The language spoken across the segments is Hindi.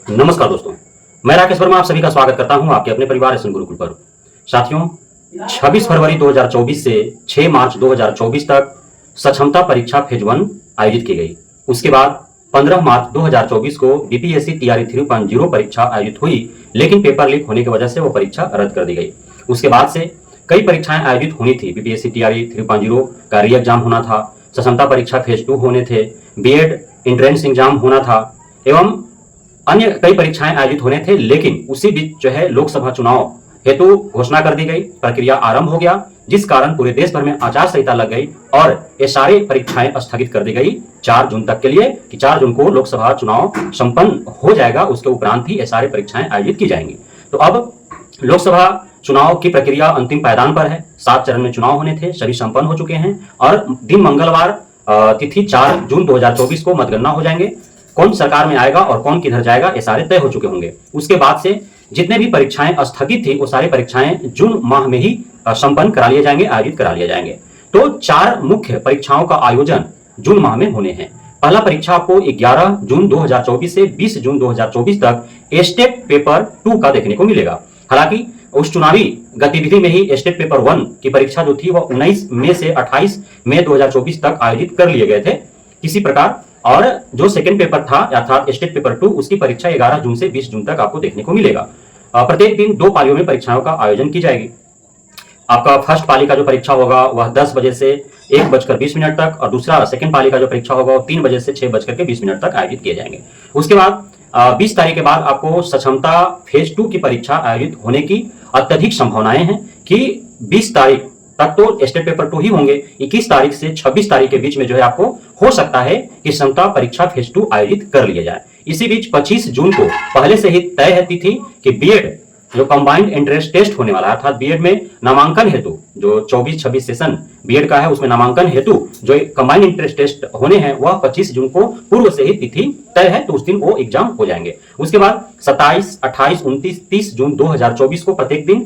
नमस्कार दोस्तों, मैं राकेश वर्मा आप सभी का स्वागत करता हूं आपके अपने परिवार एसएन गुरुकुल पर। साथियों, 26 फरवरी 2024 से 6 मार्च 2024 तक सक्षमता परीक्षा फेज 1 आयोजित की गई। उसके बाद 15 मार्च 2024 को बीपीएससी टीआरई 3.0 परीक्षा आयोजित हुई, लेकिन पेपर लीक होने की वजह से वो परीक्षा रद्द कर दी गई। उसके बाद से कई परीक्षाएं आयोजित होनी थी। बीपीएससी टीआरई 3.0 का री एग्जाम होना था, सक्षमता परीक्षा फेज 2 होने थे, बीएड एंट्रेंस एग्जाम होना था एवं अन्य कई परीक्षाएं आयोजित होने थे। लेकिन उसी बीच जो है लोकसभा चुनाव हेतु घोषणा कर दी गई, प्रक्रिया आरंभ हो गया, जिस कारण पूरे देश भर में आचार संहिता लग गई और ये सारी परीक्षाएं स्थगित कर दी गई 4 जून तक के लिए कि 4 जून को लोकसभा चुनाव संपन्न हो जाएगा, उसके उपरांत ही ये सारी परीक्षाएं आयोजित की जाएंगी। तो अब लोकसभा चुनाव की प्रक्रिया अंतिम पायदान पर है। 7 चरण में चुनाव होने थे, सभी संपन्न हो चुके हैं और दिन मंगलवार तिथि 4 जून 2024 को मतगणना हो जाएंगे। कौन सरकार में आएगा और कौन किधर जाएगा ये सारे तय हो चुके होंगे। उसके बाद से जितने भी परीक्षाएं स्थगित थी वो सारी परीक्षाएं जून माह में ही संपन्न करा लिए जाएंगे, आयोजित करा लिए जाएंगे। तो 4 मुख्य परीक्षाओं का आयोजन जून माह में होने हैं। पहला परीक्षा आपको 11 जून 2024 से 20 जून 2024 तक स्टेट पेपर 2 का देखने को मिलेगा। हालांकि उस चुनावी गतिविधि में ही स्टेट पेपर 1 की परीक्षा जो थी वह 19 मई से 28 मई 2024 तक आयोजित कर लिए गए थे किसी प्रकार, और जो सेकंड पेपर था अर्थात स्टेट पेपर 2 उसकी परीक्षा 11 जून से 20 जून तक आपको देखने को मिलेगा। प्रत्येक दिन 2 पालियों में परीक्षाओं का आयोजन की जाएगी। आपका फर्स्ट पाली का जो परीक्षा होगा वह 10 बजे से 1:20 तक और दूसरा सेकंड पाली का जो परीक्षा होगा वो 3 बजे से 6:20 तक आयोजित किए जाएंगे। उसके बाद 20 तारीख के बाद आपको सक्षमता फेज 2 की परीक्षा आयोजित होने की अत्यधिक संभावनाएं हैं कि 20 तारीख तक तो स्टेट पेपर 2 ही होंगे। 21 तारीख से 26 तारीख के बीच में जो है आपको हो सकता है कि क्षमता परीक्षा फेज 2 आयोजित कर लिए जाए। इसी बीच 25 जून को पहले से ही तय रहती थी कि बीएड जो कंबाइंड एंट्रेंस टेस्ट होने वाला है अर्थात बीएड में नामांकन हेतु जो 24-26 सेशन बीएड का है उसमें नामांकन हेतु जो कंबाइंड एंट्रेंस टेस्ट होने हैं वह 25 जून को पूर्व से ही तिथि तय है, तो उस दिन वो एग्जाम हो जाएंगे। उसके बाद 27, 28, 29, 30 जून 2024 को प्रत्येक दिन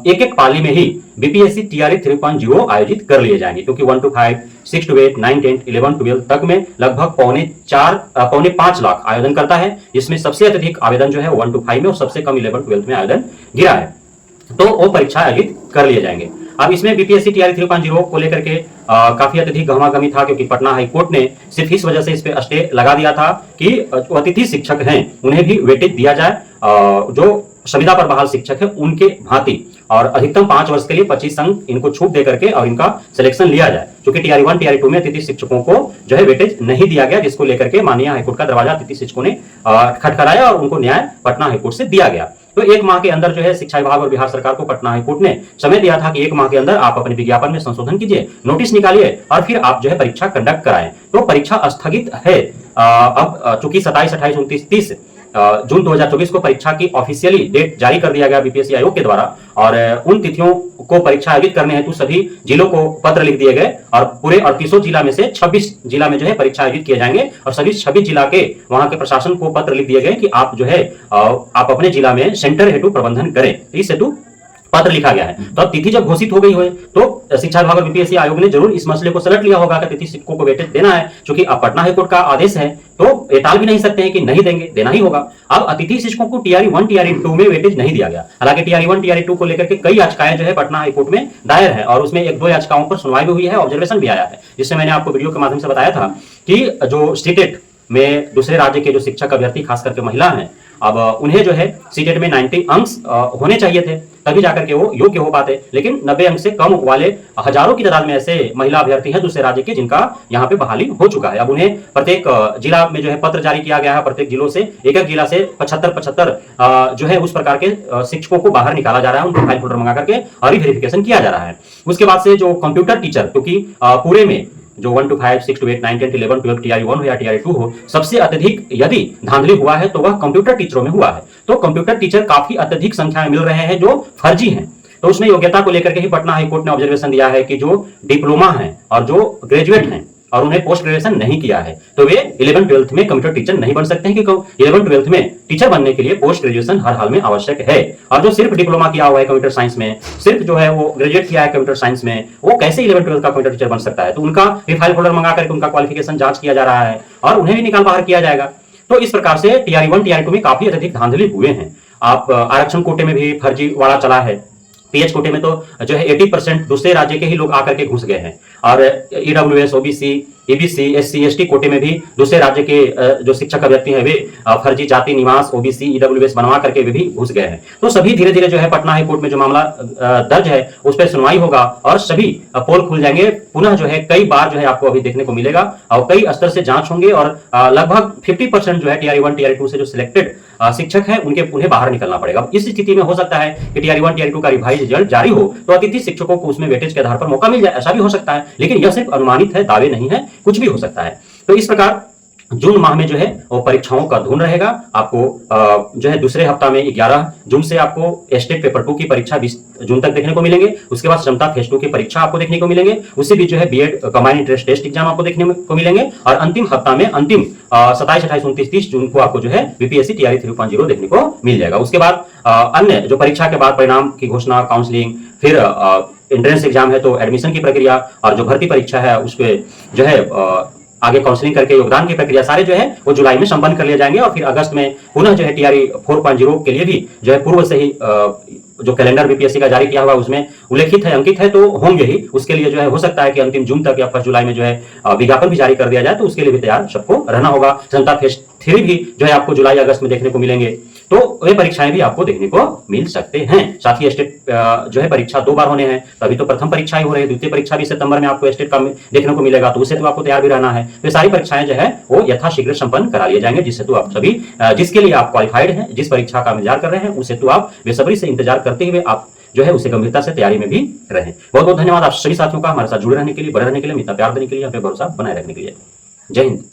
एक एक पाली में ही बीपीएससी टीआरई 3.0 आयोजित कर लिए जाएंगे, क्योंकि 1 to 5, 6 to 8, 9, 10, 11, 12 तक में लगभग पौने 5 लाख आवेदन करता है, जिसमें सबसे अत्यधिक आवेदन जो है 1 to 5 में और सबसे कम 11, 12 में आवेदन गिरा है। तो वो परीक्षा आयोजित कर लिए जाएंगे। अब इसमें बीपीएससी टीआरई 3.0 को लेकर के काफी अत्यधिक गहमागमी था, क्योंकि पटना हाई कोर्ट ने सिर्फ इस वजह से इस पे स्टे लगा दिया था कि जो अतिथि शिक्षक हैं उन्हें भी वेटेज दिया जाए, जो संविदा पर बहाल शिक्षक है उनके भांति, और अधिकतम 5 वर्ष के लिए 25 अंक इनको छूट दे करके और इनका सिलेक्शन लिया जाए। क्योंकि टीआरई 1, टीआरई 2 में अतिथि शिक्षकों को जो है वेटेज नहीं दिया गया, जिसको लेकर के माननीय हाईकोर्ट का दरवाजा अतिथि शिक्षकों ने खटखटाया और उनको न्याय पटना हाईकोर्ट से दिया गया। तो 1 माह के अंदर जो है शिक्षा विभाग और बिहार सरकार को पटना हाईकोर्ट ने समय दिया था कि 1 माह के अंदर आप अपने विज्ञापन में संशोधन कीजिए, नोटिस निकालिए और फिर आप जो है परीक्षा कंडक्ट कराएं। तो परीक्षा स्थगित है। अब चूंकि 27, 28, 29, 30 जून 2024 को परीक्षा की ऑफिशियली डेट जारी कर दिया गया बीपीएससी आयोग के द्वारा, और उन तिथियों को परीक्षा आयोजित करने हेतु सभी जिलों को पत्र लिख दिए गए और पूरे 38 जिला में से 26 जिला में जो है परीक्षा आयोजित किए जाएंगे और सभी 26 जिला के वहां के प्रशासन को पत्र लिख दिए गए कि आप जो है आप अपने जिला में सेंटर हेतु प्रबंधन करें। इस हेतु पत्र लिखा गया है। तो अब तिथि जब घोषित हो गई हो तो शिक्षा विभाग और बीपीएससी आयोग ने जरूर इस मसले को सलट लिया होगा कि तिथि शिक्षकों को वेटेज देना है, क्योंकि अब पटना हाईकोर्ट का आदेश है तो ये टाल भी नहीं सकते हैं कि नहीं देंगे, देना ही होगा। अब अतिथि शिक्षकों को टीआरई 1, टीआरई 2 में वेटेज नहीं दिया गया। हालांकि टीआरई 1, टीआरई 2 को लेकर के कई याचिकाएं जो है पटना हाईकोर्ट में दायर है और उसमें 1-2 याचिकाओं पर सुनवाई भी हुई है, ऑब्जर्वेशन भी आया है, जिससे मैंने आपको वीडियो के माध्यम से बताया था कि जो सीटेट में दूसरे राज्य के जो शिक्षक अभ्यर्थी खास करके महिला हैं, अब उन्हें जो है सीटेट में 90 अंक होने चाहिए थे तभी जाकर के वो योग्य हो पाते, लेकिन 90 अंक से कम वाले हजारों की तादाद में ऐसे महिला अभ्यर्थी हैं दूसरे राज्य के जिनका यहाँ पे बहाली हो चुका है। अब उन्हें प्रत्येक जिला में जो है पत्र जारी किया गया है, प्रत्येक जिलों से एक जिला से 75 जो है उस प्रकार के शिक्षकों को बाहर निकाला जा रहा है, उनको फाइल फोल्डर मंगा करके और वेरिफिकेशन किया जा रहा है। उसके बाद से जो कंप्यूटर टीचर, क्योंकि पूरे में जो 1 to 5, 6 to 8, 9, 10, 11, 12 टीआरई 1 हो या टीआरई 2 हो, सबसे अत्यधिक यदि धांधली हुआ है तो वह कंप्यूटर टीचरों में हुआ है। तो कंप्यूटर टीचर काफी अत्यधिक संख्या में मिल रहे हैं जो फर्जी हैं। तो उसमें योग्यता को लेकर के ही पटना हाईकोर्ट ने ऑब्जर्वेशन दिया है कि जो डिप्लोमा है और जो ग्रेजुएट हैं और उन्हें पोस्ट ग्रेजुएशन नहीं किया है तो वे 11-12 में कंप्यूटर टीचर नहीं बन सकते हैं, क्योंकि 11-12 में टीचर बनने के लिए पोस्ट ग्रेजुएशन हर हाल में आवश्यक है। और जो सिर्फ डिप्लोमा किया हुआ है कंप्यूटर साइंस में, सिर्फ जो है वो ग्रेजुएट किया है कंप्यूटर साइंस में, वो कैसे 11-12 का कंप्यूटर टीचर बन सकता है? तो उनका फाइल फोल्डर मंगा करके उनका क्वालिफिकेशन जांच किया जा रहा है और उन्हें भी निकाल बाहर किया जाएगा। तो इस प्रकार से टीआरई 1 टीआरई 2 में काफी अत्यधिक धांधली हुए हैं। आप आरक्षण कोटे में भी फर्जीवाड़ा चला है। पीएच कोटे में तो जो है 80% दूसरे राज्य के ही लोग आकर के घुस गए हैं, और EWS, OBC, EBC, SC, ST कोटे में भी दूसरे राज्य के जो शिक्षक अभ्यर्थी हैं वे फर्जी जाति निवास, ओबीसी, ईडब्ल्यूएस बनवा करके वे भी घुस गए हैं। तो सभी धीरे धीरे जो है पटना हाई कोर्ट में जो मामला दर्ज है उस पर सुनवाई होगा और सभी पोल खुल जाएंगे। पुनः जो है कई बार जो है आपको अभी देखने को मिलेगा और कई स्तर से जांच होंगे, और लगभग 50% जो है टीआरई 1 टीआरई 2 से जो सिलेक्टेड शिक्षक हैं उन्हें बाहर निकलना पड़ेगा। इस स्थिति में हो सकता है कि टीआरई 1 टीआरई 2 का रिवाइज रिजल्ट जारी हो तो अतिथि शिक्षकों को उसमें वेटेज के आधार पर मौका मिल जाए, ऐसा भी हो सकता है, लेकिन यह सिर्फ अनुमानित है, दावे नहीं है, कुछ भी हो सकता है। तो इस प्रकार जून माह में जो है वो परीक्षाओं का धुन रहेगा। आपको जो है दूसरे हफ्ता में 11 जून से आपको स्टेट पेपर 2 की परीक्षा 20 जून तक देखने को मिलेंगे। उसके बाद क्षमता फेज 2 की परीक्षा आपको देखने को मिलेंगे। उससे भी जो है BEd combined entrance test exam आपको देखने को मिलेंगे, और अंतिम हफ्ता में अंतिम 27, 28, 29, 30 जून को आपको जो है बीपीएससी टीआरई 3.0 देखने को मिल जाएगा। उसके बाद अन्य जो परीक्षा के बाद परिणाम की घोषणा, काउंसलिंग, फिर एंट्रेंस एग्जाम है तो एडमिशन की प्रक्रिया, और जो भर्ती परीक्षा है उस पे जो है आगे काउंसलिंग करके योगदान की प्रक्रिया, सारे जो है वो जुलाई में संपन्न कर लिए जाएंगे। और फिर अगस्त में पुनः जो है टीआरई 4.0 के लिए भी जो है पूर्व से ही जो कैलेंडर बीपीएससी का जारी किया हुआ उसमें उल्लेखित है, अंकित है, तो होंगे ही। उसके लिए जो है हो सकता है कि अंतिम जून तक या 1 जुलाई में जो है विज्ञापन भी जारी कर दिया जाए, तो उसके लिए भी तैयार सबको रहना होगा। क्षमता फेज 3 भी जो है आपको जुलाई अगस्त में देखने को मिलेंगे, तो वे परीक्षाएं भी आपको देखने को मिल सकते हैं। साथ ही स्टेट जो है परीक्षा 2 बार होने हैं, तभी तो प्रथम परीक्षा ही हो रही है, द्वितीय परीक्षा भी सितंबर में आपको स्टेट का देखने को मिलेगा, तो उससे तो आपको तैयार भी रहना है। तो सारी परीक्षाएं जो है वो यथाशीघ्र संपन्न करा लिए जाएंगे, जिससे तो आप सभी जिसके लिए आप क्वालिफाइड हैं, जिस परीक्षा का इंतजार कर रहे हैं, उससे तो आप बेसब्री से इंतजार करते हुए आप जो है उसे गंभीरता से तैयारी में भी रहें। बहुत बहुत धन्यवाद आप सभी साथियों का हमारे साथ जुड़े रहने के लिए, बने रहने के लिए, इतना प्यार देने के लिए, अपने भरोसा बनाए रखने के लिए। जय हिंद।